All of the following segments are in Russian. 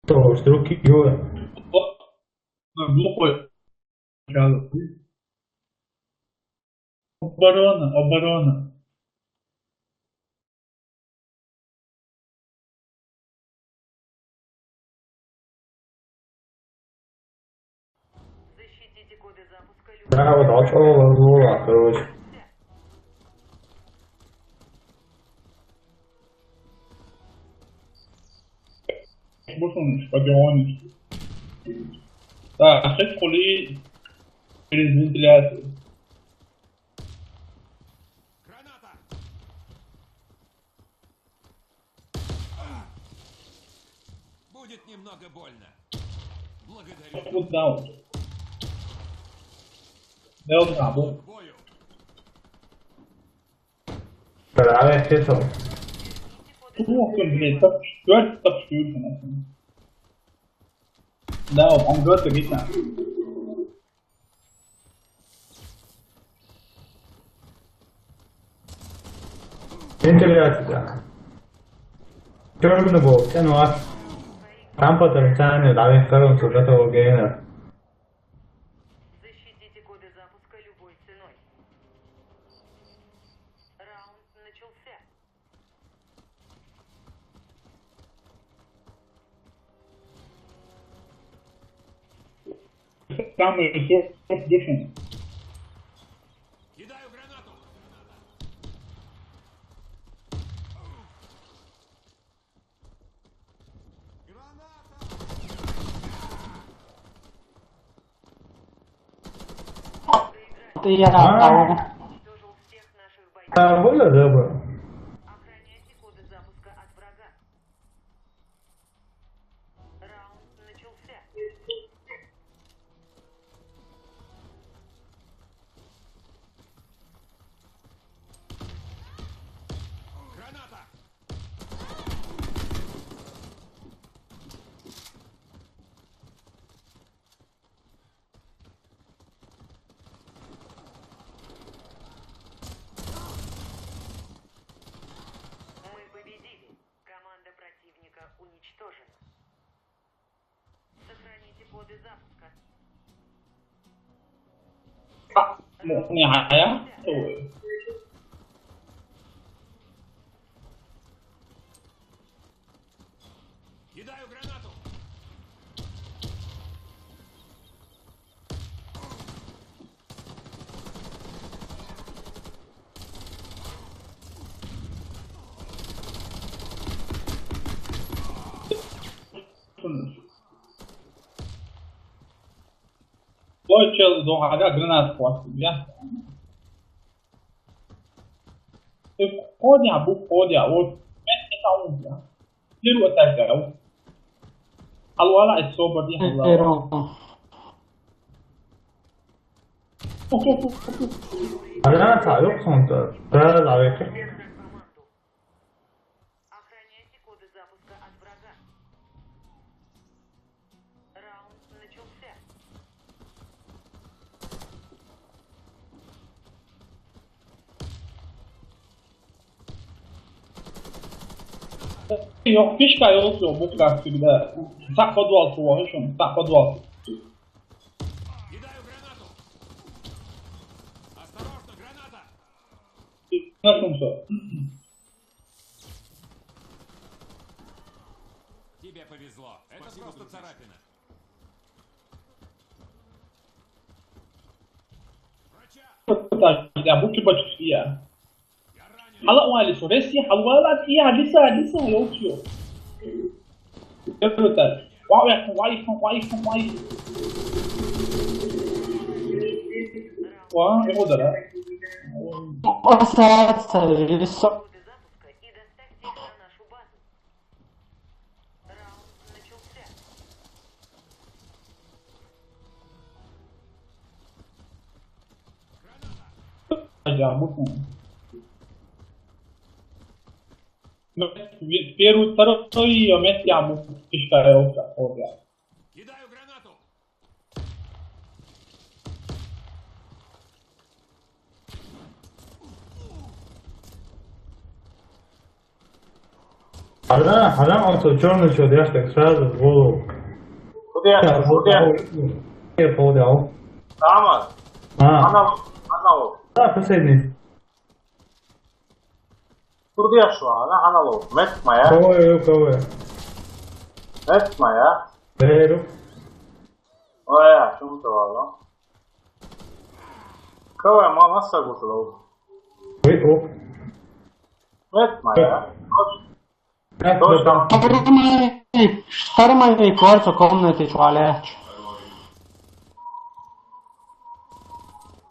С руки Юра. Глухой. Оборона, оборона. Защитите коды запуска любой. Да, вот толчок зула, короче. Бушуныш, побионишь. Да, 6 пулей через вентиляцию. Граната! Будет немного больно. Благодарю. Вот даун. Дел трабл. К бою. Да, я хотел. Ох ты, блядь, топ 4 у нас. Да, он год видно. Ventilația. Ce nu bol, ce nu ar. Rampa terțane, dar e cărăm sujată o găină. Защитите коды запуска любой ценой. Раунд начался. Самый ресурс душин. Кидаю гранату. Ты я Уничтожил всех наших бойцов. Da, bună, da, bă. Охраняйте коды запуска от врага. Раунд начался. Граната! Мы победили. Команда противника уничтожена. Сохраните коды запуска. Нихая. Кидаю гранату. Твой чел дохага гранат хватит, я. Ты входя, входя, вот. Это не я. Лиру атака. Алвала is sober di halwa. Granata yok sonuçta. Biraz daha bekle. Держать команду. Охраняйте коды запуска от врага. Раунд начался. Yok, фишка yok bu kadar всегда. Так подвал свой, что? Так подвал. Кидаю гранату. Осторожно, граната! На чем все? Тебе повезло. Это просто царапина. Врача! Ya bu ki başı ya. Я ранен. Hala o hali so resi halwa ya lisa yok. Götür. Vay. Vay, o da la. Опасается лицо. Коды запуска и доставьте их на нашу базу. Раунд начался. Ya bu. Первый, второй момент я bu фишка yok. Кидаю гранату. Адам черный что, я ж так сразу в голову. Куда я? Я полдял. Тама. Analog. Да, последний. Kurde şu an analog. Metmaya. Кого? Metmaya. Беру. Oya, şunu da var lan. Kava ma nasıl kurtulur? Оп. Metmaya. Как Тоже ты там? Штормовик. Штормовик, кольца комнаты, туалет.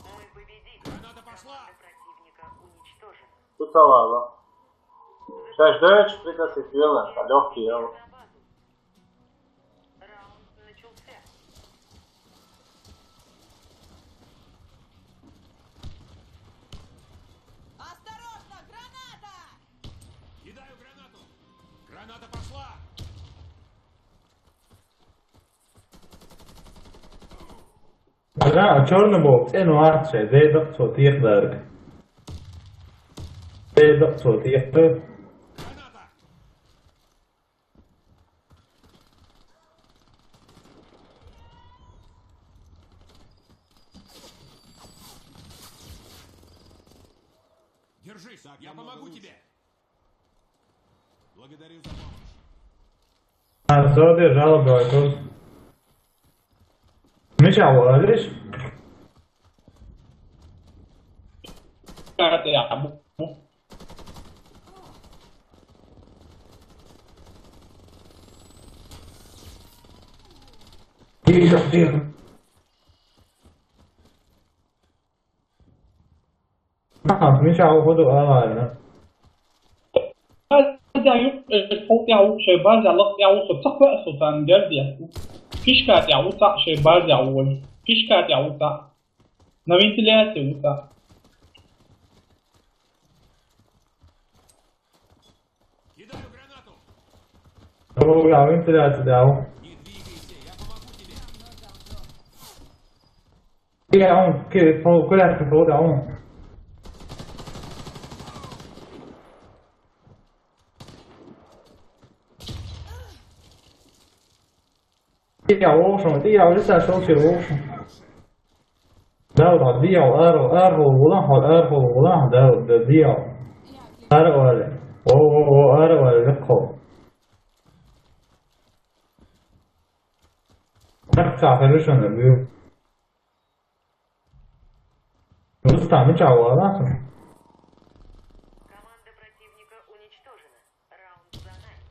Мы победили. Граната пошла! Противника уничтожен. Bu da var lan. Şaşdırıç prikası filan. Легкий ya. На базу. Раунд начался. Осторожно, граната! Кидаю гранату! Граната пошла! Да, черный бокс, ну арче, зейдок сотих дарг. Зейдок сотих дарг. Граната! Держись, я помогу тебе! Благодарю за помощь! Соди жалобы, Айкос. Миша, olabilir. Karte ya bu. Тихо. Миша, уходу алайна. Bazen yok, çok yavu şey bazen lak yavu sotak ve sotan geldi ya. Fişkat yavu tak şey bazen yavu. Fişkat yavu tak. Na ventilație tak. Кидаю гранату! Я вентиляцию дал. Не двигайся, я помогу тебе! Я он, кулятки подал.第一是在手起欧上，然后到第二号无浪好二号无浪的第二个嘞，我二个的口，那咋回事呢？没有，我是咱们找我了。 Команда противника уничтожена. Раунд за нами.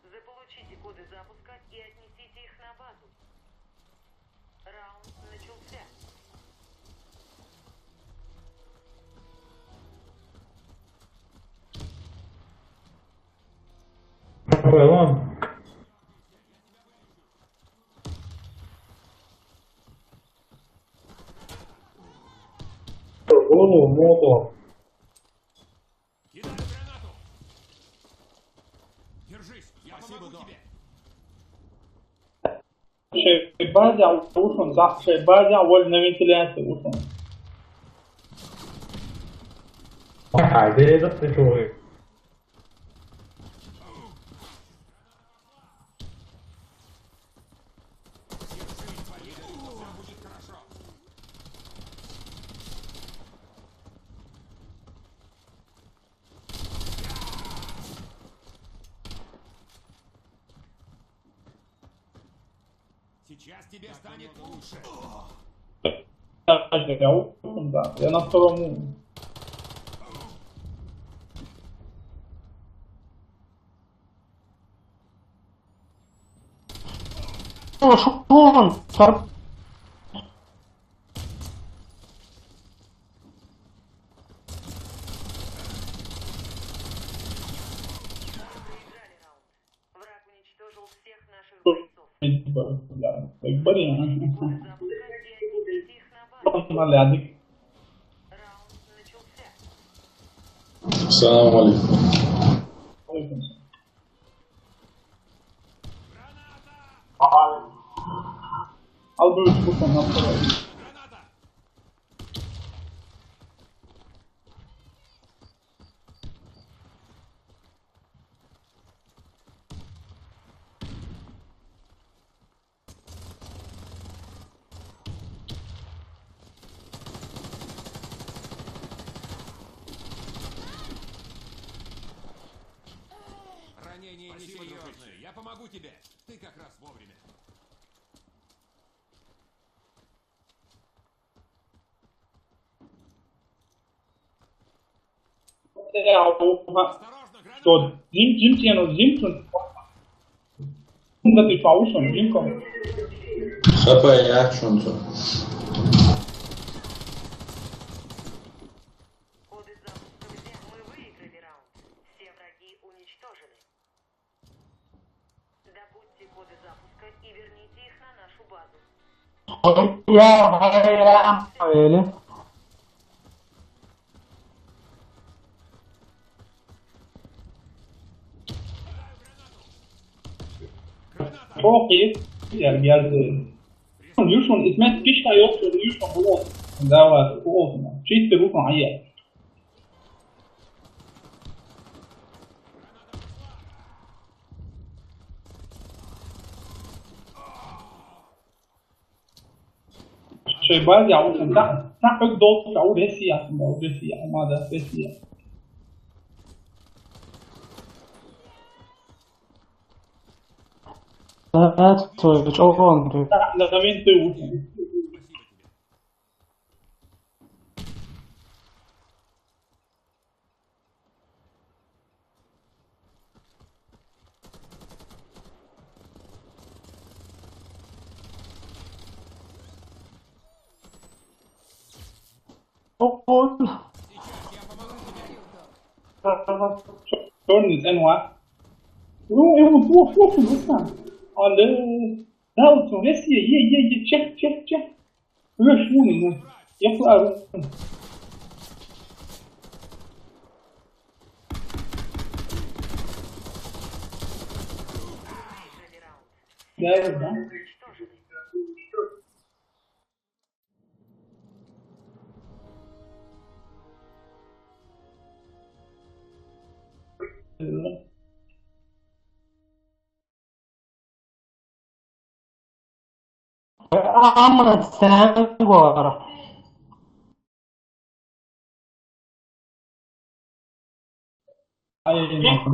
Заполучите коды запуска и отнесите их на базу. Раунд начался. Какой он? Голову мото. Кидаю гранату! Держись, я помогу тебе! Şey bazen uçun zah şey bazen vol na ventilație uçun. Hải dê rất là rồi. Держись, поедем, все будет хорошо! Сейчас тебе станет лучше! Я uçun da. Я на втором уровне. Шон! Проиграли раунд. Враг уничтожил всех наших бойцов. Блин. Запускать и отнесите их на базу. Налядик. Раунд начался. Салам алейкум. Al böyle uçun na второй. Граната! Я помогу тебе. Ты как раз вовремя. Осторожно, Что, граната! Jim тянут, Jim тянут. Ты паушен, Jim ком. Сапай, акшн. Коды запуска взят. Мы выиграли раунд. Все враги уничтожены. Добудьте коды запуска и верните их на нашу базу. Ele. Çok iyi. Yani geldi. Yuşun İsmet Pişka yoktu. Yuşun bu olsun. ده var. Bu olsun. Çiğ bu معايا. Şey var ya o tak dol ya o Rusya aslında o Rusya ama da Rusya. Это что он? Da vem tu. Gördünüz Enva. Eu vou fofo lütfen. Olha. Dalton, Rusya ye çek. Öyle şunu ne? Yapar. Выиграли раунд. Nerede? Уничтожены. Ama sen agora. Aynen.